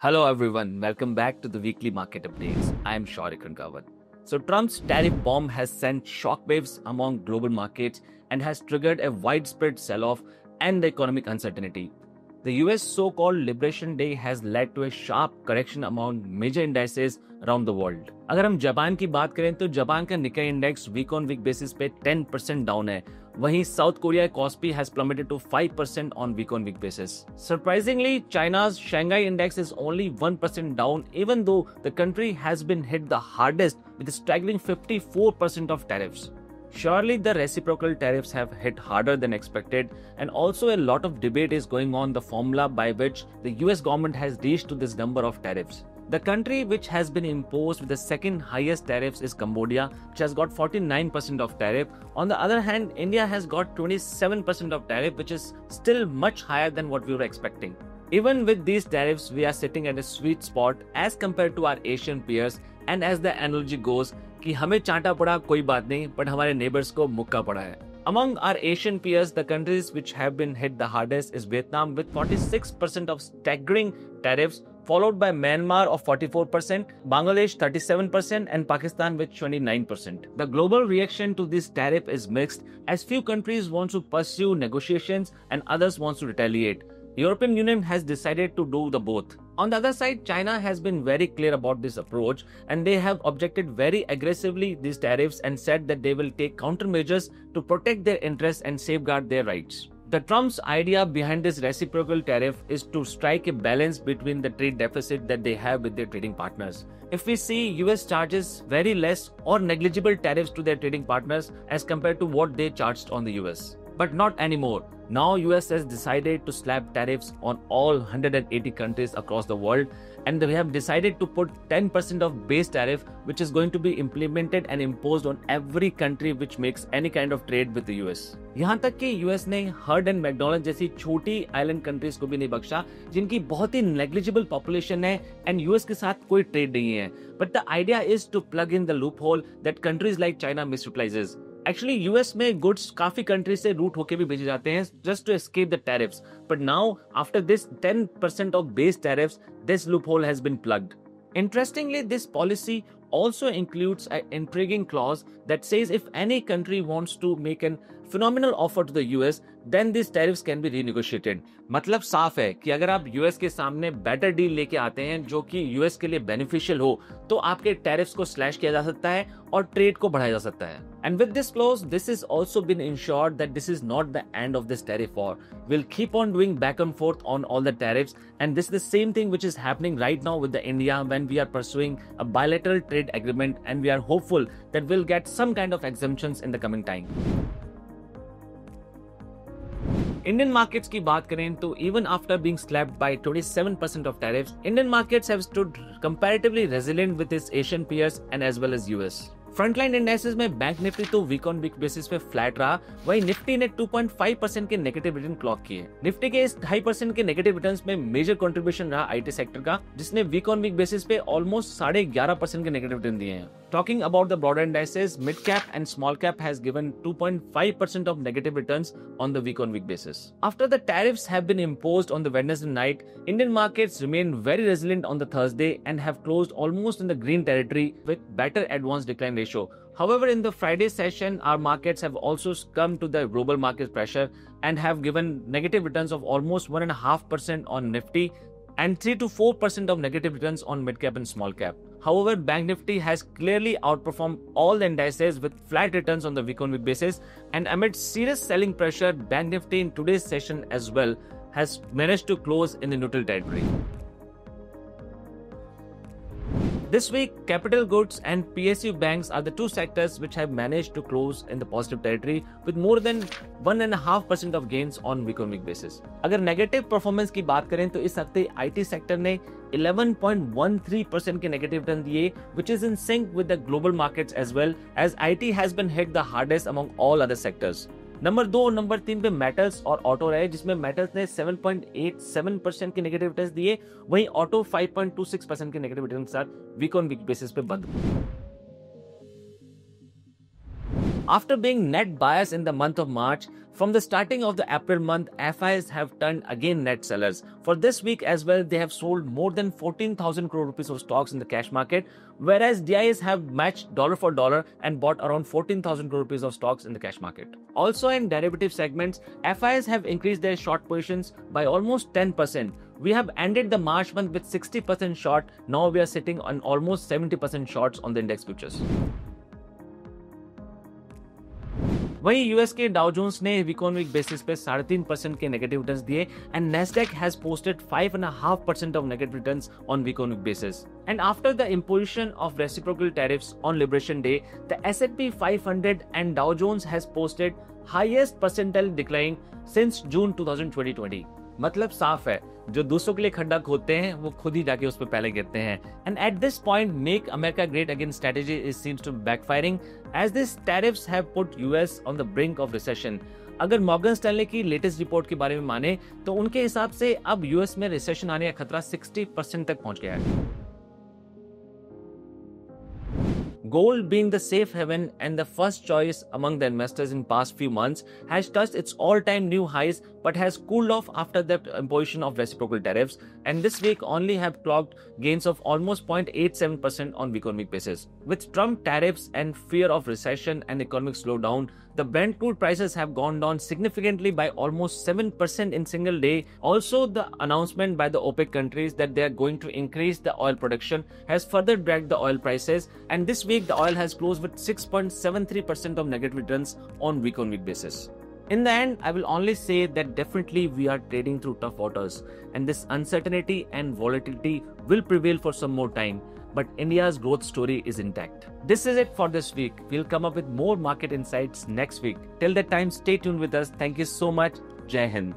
Hello everyone, welcome back to the weekly market updates. I am Shaurik Rankavat. So Trump's tariff bomb has sent shockwaves among global markets and has triggered a widespread sell-off and economic uncertainty. The US so-called Liberation Day has led to a sharp correction among major indices around the world. अगर हम Japan की बात करें तो Japan का Nikkei index week on week basis पे 10% down है. वहीं South Korea KOSPI has plummeted to 5% on week on week basis. Surprisingly, China's Shanghai index is only 1% down even though the country has been hit the hardest with a staggering 54% of tariffs. Surely the reciprocal tariffs have hit harder than expected, and also a lot of debate is going on the formula by which the US government has reached to this number of tariffs. The country which has been imposed with the second highest tariffs is Cambodia, which has got 49% of tariff. On the other hand, India has got 27% of tariff, which is still much higher than what we were expecting. Even with these tariffs, we are sitting at a sweet spot as compared to our Asian peers, and as the analogy goes, कि हमें चाटा पड़ा कोई बात नहीं, but हमारे neighbors को मुक्का पड़ा है. Among our Asian peers, the countries which have been hit the hardest is Vietnam with 46% of staggering tariffs, followed by Myanmar of 44%, Bangladesh 37%, and Pakistan with 29%. The global reaction to this tariff is mixed, as few countries want to pursue negotiations and others want to retaliate. European Union has decided to do the both. On the other side, China has been very clear about this approach, and they have objected very aggressively these tariffs and said that they will take countermeasures to protect their interests and safeguard their rights. The Trump's idea behind this reciprocal tariff is to strike a balance between the trade deficit that they have with their trading partners. If we see US charges very less or negligible tariffs to their trading partners as compared to what they charged on the US. But not anymore. Now US has decided to slap tariffs on all 180 countries across the world, and they have decided to put 10% of base tariff, which is going to be implemented and imposed on every country which makes any kind of trade with the US. यहाँ तक कि US ने heard and McDonald जैसी छोटी island countries को भी नहीं बख्शा, जिनकी बहुत ही नेग्लिजिबल पॉपुलेशन है एंड यूएस के साथ कोई ट्रेड नहीं है. But the idea is to plug in the loophole that countries like China misutilizes. Actually US में गुड्स काफी कंट्रीज से रूट होके भी भेजे जाते हैं just to escape the tariffs, but now after this 10% of base tariffs, this loophole has been plugged. Interestingly, this policy also includes an intriguing clause that says if any country wants to make an phenomenal offer to the US, then these tariffs can be renegotiated. मतलब साफ है कि अगर आप US के सामने better deal लेके आते हैं जो कि US के लिए बेनिफिशियल हो, तो आपके टैरिफ्स को स्लैश किया जा सकता है और ट्रेड को बढ़ाया जा सकता है. And with this clause, this has also been ensured that this is not the end of this tariff war. We'll keep on doing back and forth on all the tariffs, and this is the same thing which is happening right now with the India when we are pursuing a bilateral trade agreement, and we are hopeful that we'll get some kind of exemptions in the coming time. Indian markets की बात करें तो even after being slapped by 27% of tariffs, Indian markets have stood comparatively resilient with its Asian peers and as well as US. Frontline indexes में bank Nifty तो week on week basis पे flat रहा, वहीं Nifty ने 2.5% के negative return clock किए. Nifty के इस 2.5% के नेगेटिव रिटर्न्स में मेजर कंट्रीब्यूशन रहा आईटी सेक्टर का, जिसने वीक ऑन वीक बेसिस पे ऑलमोस्ट 11.5% के नेगेटिव रिटर्न दिए हैं. Talking about the broader indices, mid cap and small cap has given 2.5% of negative returns on the week on week basis. After the tariffs have been imposed on the Wednesday night, Indian markets remained very resilient on the Thursday and have closed almost in the green territory with better advanced decline ratio. However, in the Friday session, our markets have also succumbed to the global market pressure and have given negative returns of almost 1.5% on Nifty and 3 to 4% of negative returns on mid cap and small cap. However, Bank Nifty has clearly outperformed all the indices with flat returns on the week on week basis, and amid serious selling pressure, Bank Nifty in today's session as well has managed to close in the neutral territory. This week, capital goods and PSU banks are the two sectors which have managed to close in the positive territory with more than 1.5% of gains on week on week basis. अगर negative performance की बात करें तो इस हफ्ते IT sector ने 11.13% के negative return दिए, which is in sync with the global markets as well, as IT has been hit the hardest among all other sectors. Number 2 और नंबर 3 पे मेटल्स और ऑटो रहे, जिसमें मेटल्स ने 7.87% के नेगेटिव रिटर्न्स दिए, वहीं ऑटो 5.26% के नेगेटिव रिटर्न के साथ वीक ऑन वीक बेसिस पे बंद. After being net buyers in the month of March, From the starting of the April month, FIs have turned again net sellers. For this week as well, they have sold more than 14,000 crore rupees of stocks in the cash market, whereas DIs have matched dollar for dollar and bought around 14,000 crore rupees of stocks in the cash market. Also in derivative segments, FIs have increased their short positions by almost 10%. We have ended the March month with 60% short. Now we are sitting on almost 70% shorts on the index futures. वहीं US के Dow Jones ने week on week basis पे 3.5% के negative returns दिए and Nasdaq has posted 5.5% of negative returns on week on week basis. And after the imposition of reciprocal tariffs on Liberation Day, the S&P 500 and Dow Jones has posted highest percentile decline since June 2020. मतलब साफ है, जो दूसरों के लिए खड्डा खोदते हैं वो खुद ही जाके उस पर पहले गिरते हैं. And at this point make America great again strategy is seems to backfiring as this tariffs have put US on the brink of recession. अगर मॉर्गन स्टैनले की लेटेस्ट रिपोर्ट के बारे में माने तो उनके हिसाब से अब यूएस में रिसेशन आने का खतरा 60% तक पहुंच गया है. Gold, being the safe haven and the first choice among the investors in past few months, has touched its all-time new highs but has cooled off after the imposition of reciprocal tariffs, and this week only have clocked gains of almost 0.87% on week-on-week basis. With Trump tariffs and fear of recession and economic slowdown, the Brent crude prices have gone down significantly by almost 7% in single day. Also, the announcement by the OPEC countries that they are going to increase the oil production has further dragged the oil prices, and this week the oil has closed with 6.73% of negative returns on week-on-week basis. In the end, I will only say that definitely we are trading through tough waters, and this uncertainty and volatility will prevail for some more time. But India's growth story is intact. This is it for this week. We'll come up with more market insights next week. Till that time, stay tuned with us. Thank you so much. Jai Hind.